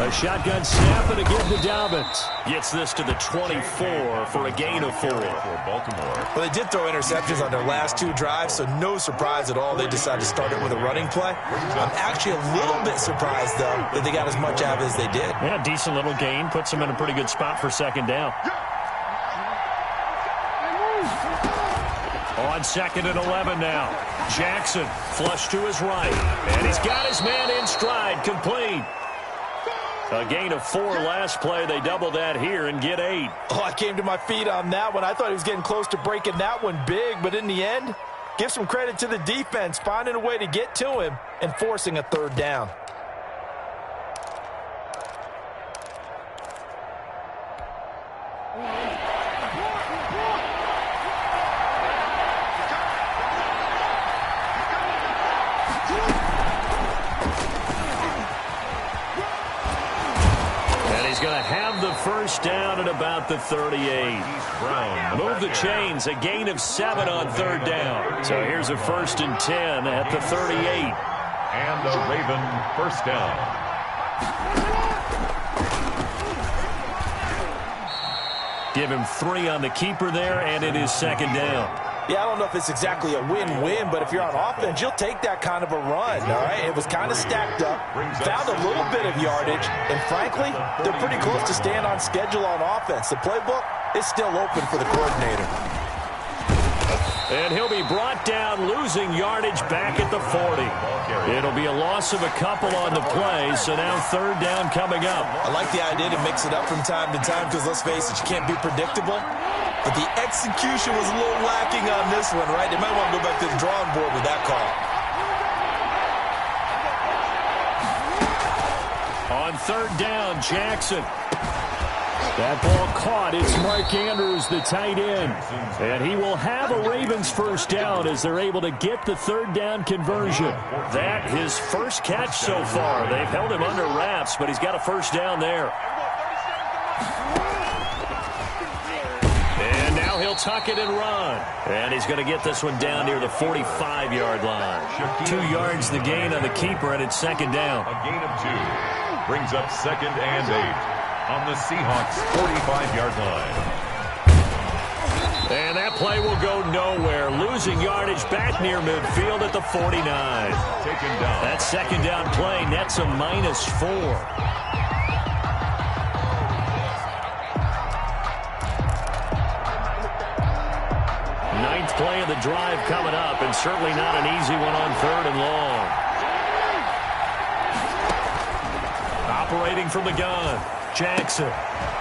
A shotgun snap and again to Dobbins. Gets this to the 24 for a gain of 4. For Baltimore. Well, they did throw interceptions on their last 2 drives, so no surprise at all they decided to start it with a running play. I'm actually a little bit surprised, though, that they got as much out of it as they did. Yeah, decent little gain. Puts them in a pretty good spot for second down. On 2nd and 11 now. Jackson flush to his right. And he's got his man in stride, complete. A gain of 4 last play. They double that here and get 8. Oh, I came to my feet on that one. I thought he was getting close to breaking that one big, but in the end, give some credit to the defense, finding a way to get to him and forcing a third down. Going to have the first down at about the 38. Move the chains, a gain of 7 on third down. So here's a 1st and 10 at the 38. And the Raven first down. Give him 3 on the keeper there, and it is 2nd down. Yeah, I don't know if it's exactly a win-win, but if you're on offense, you'll take that kind of a run, all right? It was kind of stacked up, found a little bit of yardage, and frankly, they're pretty close to staying on schedule on offense. The playbook is still open for the coordinator. And he'll be brought down, losing yardage back at the 40. It'll be a loss of a couple on the play, so now 3rd down coming up. I like the idea to mix it up from time to time because, let's face it, you can't be predictable. But the execution was a little lacking on this one, right? They might want to go back to the drawing board with that call. On 3rd down, Jackson. That ball caught. It's Mark Andrews, the tight end. And he will have a Ravens first down as they're able to get the 3rd down conversion. That his first catch so far. They've held him under wraps, but he's got a first down there. And now he'll tuck it and run. And he's going to get this one down near the 45-yard line. 2 yards the gain on the keeper, and it's 2nd down. A gain of 2 brings up 2nd and 8. On the Seahawks' 45-yard line. And that play will go nowhere. Losing yardage back near midfield at the 49. Taken down. That 2nd down play nets a -4. Ninth play of the drive coming up, and certainly not an easy one on 3rd and long. Operating from the gun. Jackson.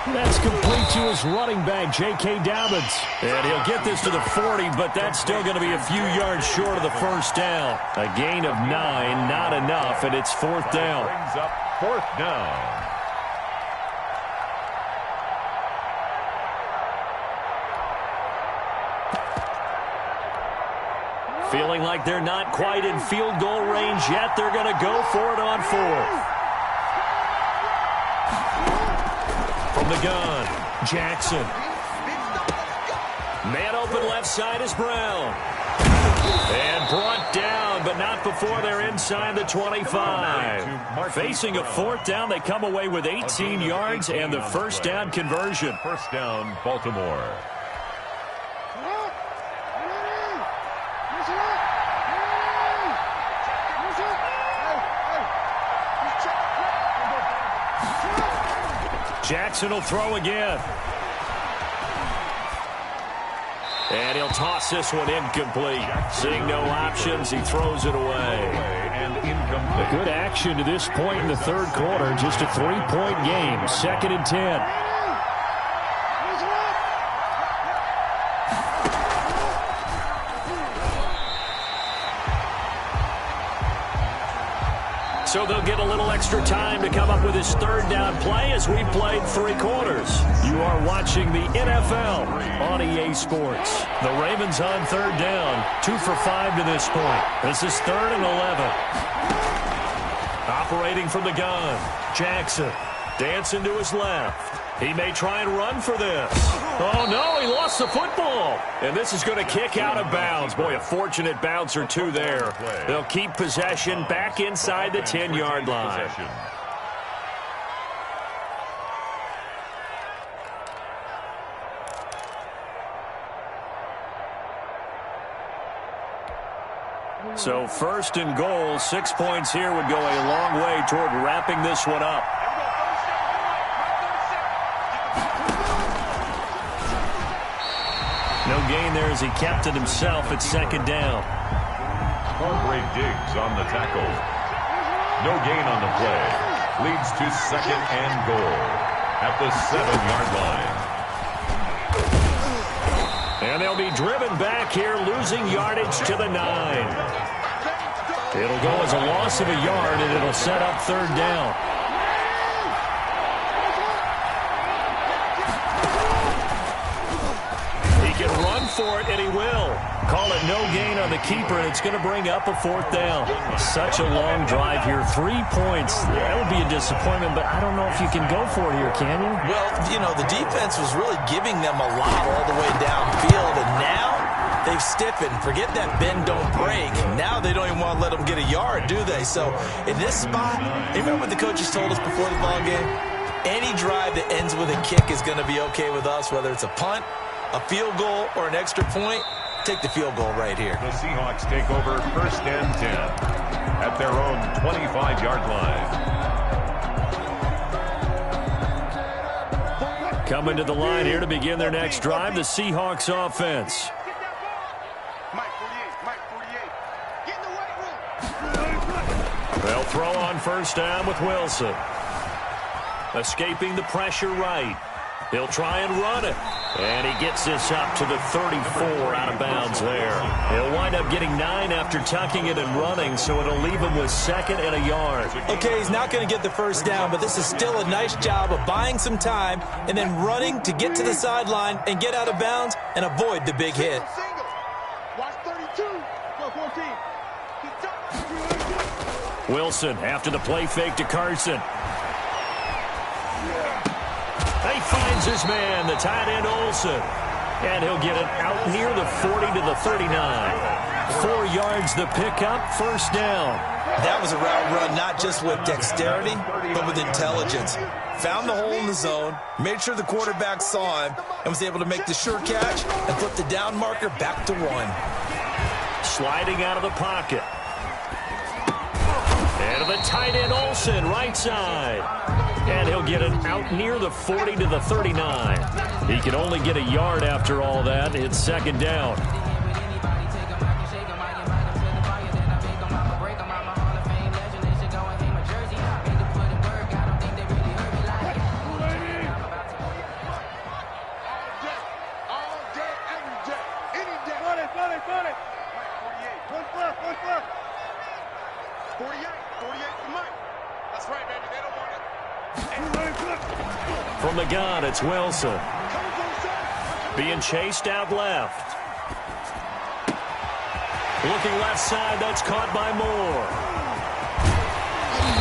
That's complete to his running back, J.K. Dobbins. And he'll get this to the 40, but that's still going to be a few yards short of the first down. A gain of 9, not enough, and it's 4th down. Brings up 4th down. Feeling like they're not quite in field goal range yet. They're going to go for it on 4th. From the gun, Jackson. Man open left side is Brown. And brought down, but not before they're inside the 25. Facing a 4th down, they come away with 18 yards and the first down conversion. First down, Baltimore. Jackson will throw again. And he'll toss this one incomplete. Seeing no options, he throws it away. And incomplete. Good action to this point in the 3rd quarter. Just a 3-point game. 2nd and 10. So they'll get a little extra time to come up with his 3rd down play as we played 3 quarters. You are watching the NFL on EA Sports. The Ravens on 3rd down, 2 for 5 to this point. This is 3rd and 11. Operating from the gun, Jackson dancing to his left. He may try and run for this. Oh, no, he lost the football. And this is going to kick out of bounds. Boy, a fortunate bounce or 2 there. They'll keep possession back inside the 10-yard line. So 1st and goal, 6 points here would go a long way toward wrapping this one up. No gain there as he kept it himself at 2nd down. Andre Diggs on the tackle. No gain on the play. leads to 2nd and goal at the 7-yard line. And they'll be driven back here, losing yardage to the 9. It'll go as a loss of a yard, and it'll set up 3rd down. He can run for it, and he will. Call it no gain on the keeper, and it's going to bring up a 4th down. Such a long drive here. 3 points. That would be a disappointment, but I don't know if you can go for it here, can you? Well, you know, the defense was really giving them a lot all the way downfield, and now they've stiffened. Forget that bend, don't break. Now they don't even want to let them get a yard, do they? So in this spot, remember what the coaches told us before the ball game? Any drive that ends with a kick is going to be okay with us, whether it's a punt, a field goal, or an extra point. Take the field goal right here. The Seahawks take over 1st and 10 at their own 25-yard line. Coming to the line here to begin their next drive, the Seahawks offense. They'll throw on 1st down with Wilson. Escaping the pressure right. He'll try and run it. And he gets this up to the 34 out of bounds there. He'll wind up getting 9 after tucking it and running, so it'll leave him with 2nd and a yard. Okay, he's not going to get the 1st down, but this is still a nice job of buying some time and then running to get to the sideline and get out of bounds and avoid the big hit. Watch 32. Go 14. Wilson after the play fake to Carson. He finds his man, the tight end Olsen. And he'll get it out near the 40 to the 39. 4 yards the pickup, 1st down. That was a route run not just with dexterity, but with intelligence. Found the hole in the zone, made sure the quarterback saw him, and was able to make the sure catch and flip the down marker back to 1. Sliding out of the pocket. And the tight end Olsen, right side. And he'll get it out near the 40 to the 39. He can only get a yard after all that. It's 2nd down. From the gun, it's Wilson. Being chased out left. Looking left side, that's caught by Moore.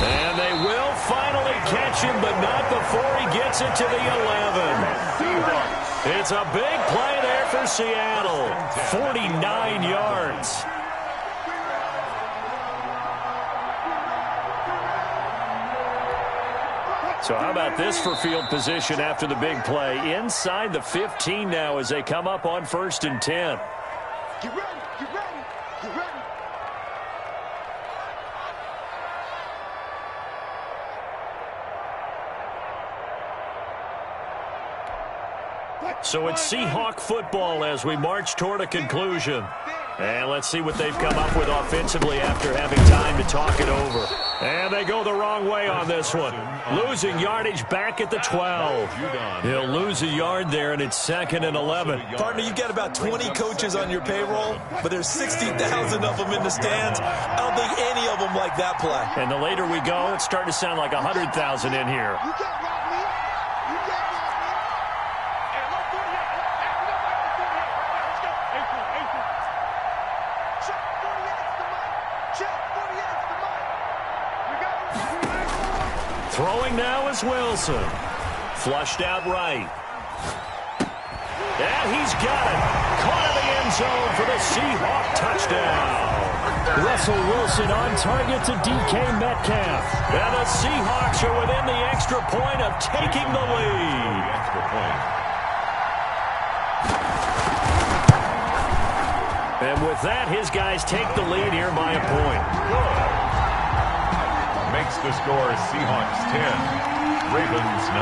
And they will finally catch him, but not before he gets it to the 11. It's a big play there for Seattle. 49 yards. So how about this for field position after the big play? Inside the 15 now as they come up on 1st and 10. Get ready, get ready, get ready. So it's Seahawk football as we march toward a conclusion. And let's see what they've come up with offensively after having time to talk it over. And they go the wrong way on this one. Losing yardage back at the 12. He'll lose a yard there, and it's 2nd and 11. Partner, you've got about 20 coaches on your payroll, but there's 60,000 of them in the stands. I don't think any of them like that play. And the later we go, it's starting to sound like 100,000 in here. You can't rock me. You can't rock me. Hey, look, 48. Back it up like the 48. Let's go. 18. Check 48's the mic. Check 48's the mic. We got it. Throwing now is Wilson. Flushed out right. And he's got it. Caught in the end zone for the Seahawk touchdown. Russell Wilson on target to DK Metcalf. And the Seahawks are within the extra point of taking the lead. Extra point. And with that, his guys take the lead here by a point. Makes the score Seahawks 10, Ravens 9.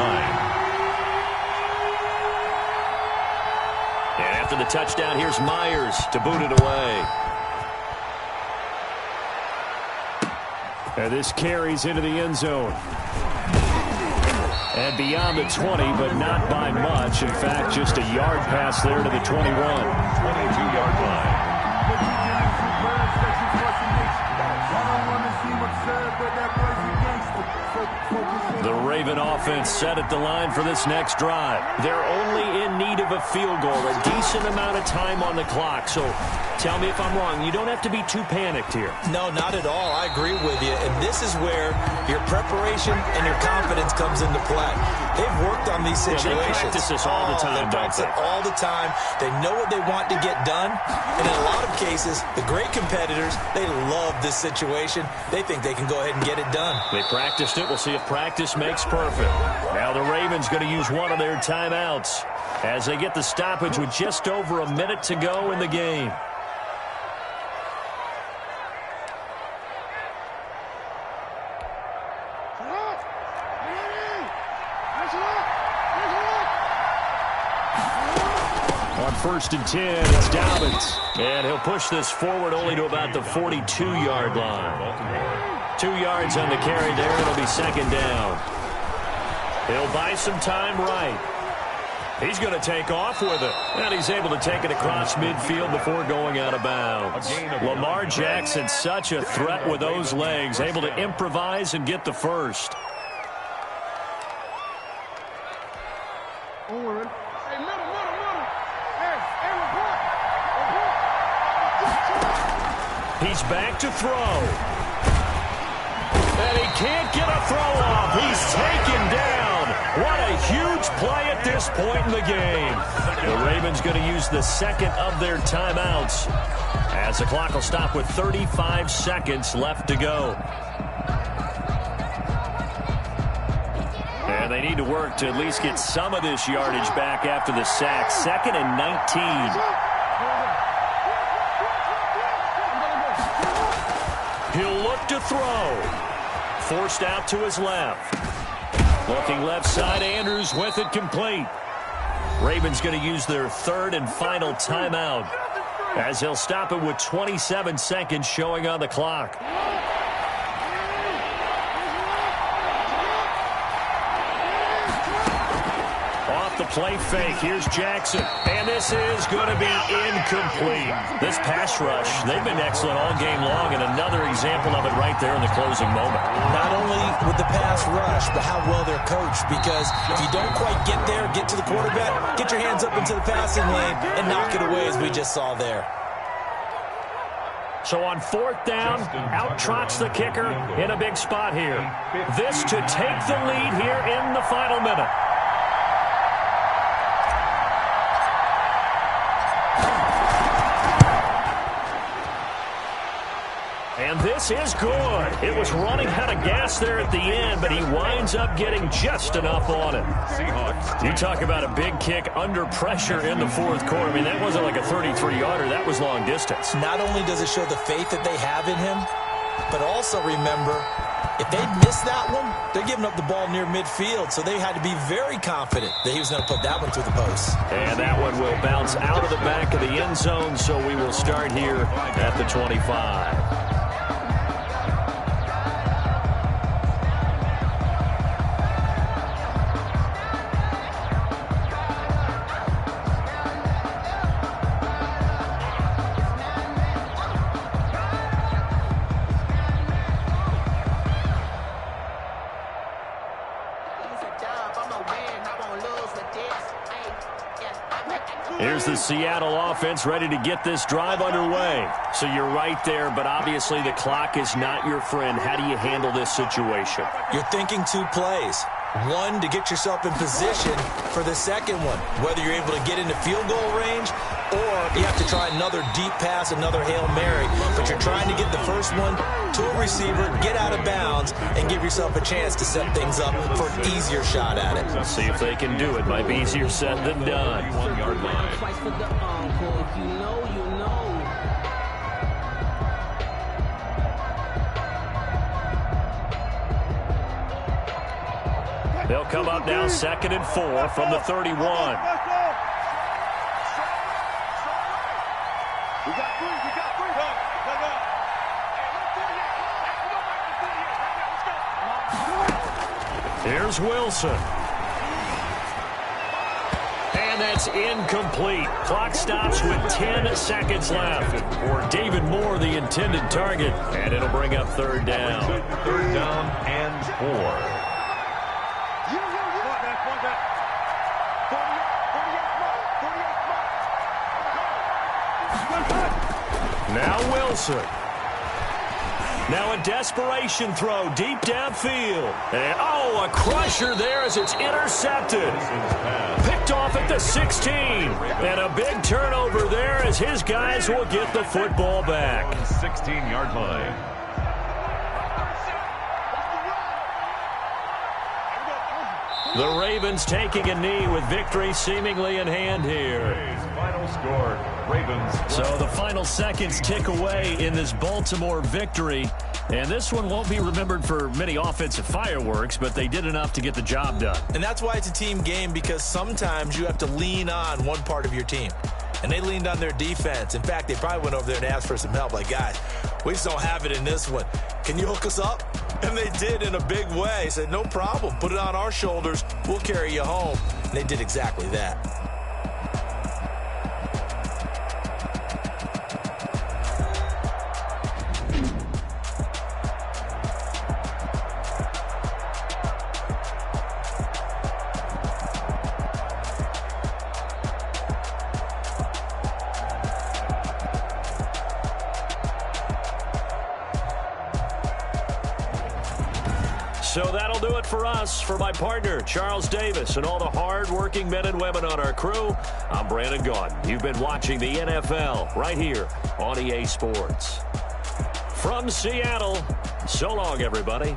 And after the touchdown, here's Myers to boot it away. And this carries into the end zone. And beyond the 20, but not by much. In fact, just a yard pass there to the 21. 22-yard line. The Raven offense set at the line for this next drive. They're only in need of a field goal, a decent amount of time on the clock. So tell me if I'm wrong. You don't have to be too panicked here. No, not at all. I agree with you. And this is where your preparation and your confidence comes into play. They've worked on these situations. They practice this all the time. They practice it all the time. They know what they want to get done. And in a lot of cases, the great competitors, they love this situation. They think they can go ahead and get it done. They practiced it. We'll see if practice makes perfect. Now the Ravens going to use one of their timeouts as they get the stoppage with just over a minute to go in the game. On 1st and 10, it's Dobbins. And he'll push this forward only to about the 42-yard line. 2 yards on the carry there. It'll be 2nd down. He'll buy some time right. He's going to take off with it. And he's able to take it across midfield before going out of bounds. Lamar Jackson, such a threat with those legs, able to improvise and get the first. He's back to throw. And he can't get a throw off. He's taken down. What a huge play at this point in the game. The Ravens going to use the second of their timeouts as the clock will stop with 35 seconds left to go. And they need to work to at least get some of this yardage back after the sack. 2nd and 19. He'll look to throw. Forced out to his left. Looking left side, Andrews with it complete. Ravens going to use their 3rd and final timeout as they'll stop it with 27 seconds showing on the clock. Off the play fake, here's Jackson. And this is going to be incomplete. This pass rush, they've been excellent all game long, and another example of it right there in the closing moment. Not only with the pass rush, but how well they're coached, because if you don't quite get there, get to the quarterback, get your hands up into the passing lane and knock it away, as we just saw there. So on 4th down, out trots the kicker in a big spot here. This to take the lead here in the final minute. And this is good. It was running out of gas there at the end, but he winds up getting just enough on it. You talk about a big kick under pressure in the 4th quarter. I mean, that wasn't like a 33-yarder. That was long distance. Not only does it show the faith that they have in him, but also remember, if they'd missed that one, they're giving up the ball near midfield, so they had to be very confident that he was going to put that one through the post. And that one will bounce out of the back of the end zone, so we will start here at the 25. Here's the Seattle offense ready to get this drive underway. So you're right there, but obviously the clock is not your friend. How do you handle this situation? You're thinking 2 plays. One, to get yourself in position for the second one, whether you're able to get into field goal range or you have to try another deep pass, another Hail Mary. But you're trying to get the first one to a receiver, get out of bounds, and give yourself a chance to set things up for an easier shot at it. Let's see if they can do it. Might be easier said than done. 1-yard line. They'll come up now 2nd and 4 from the 31. Here's Wilson. And that's incomplete. Clock stops with 10 seconds left. David Moore, the intended target, and it'll bring up third down. Third down and 4. Now Wilson. Now a desperation throw deep downfield. And, a crusher there as it's intercepted. Picked off at the 16. And a big turnover there as his guys will get the football back. 16-yard line. The Ravens taking a knee with victory seemingly in hand here. Final score, Ravens. So the final seconds tick away in this Baltimore victory. And this one won't be remembered for many offensive fireworks, but they did enough to get the job done. And that's why it's a team game, because sometimes you have to lean on one part of your team. And they leaned on their defense. In fact, they probably went over there and asked for some help. Like, guys, we just don't have it in this one. Can you hook us up? And they did in a big way. Said, no problem. Put it on our shoulders. We'll carry you home. And they did exactly that. So that'll do it for us. For my partner, Charles Davis, and all the hard-working men and women on our crew, I'm Brandon Gaudin. You've been watching the NFL right here on EA Sports. From Seattle, so long, everybody.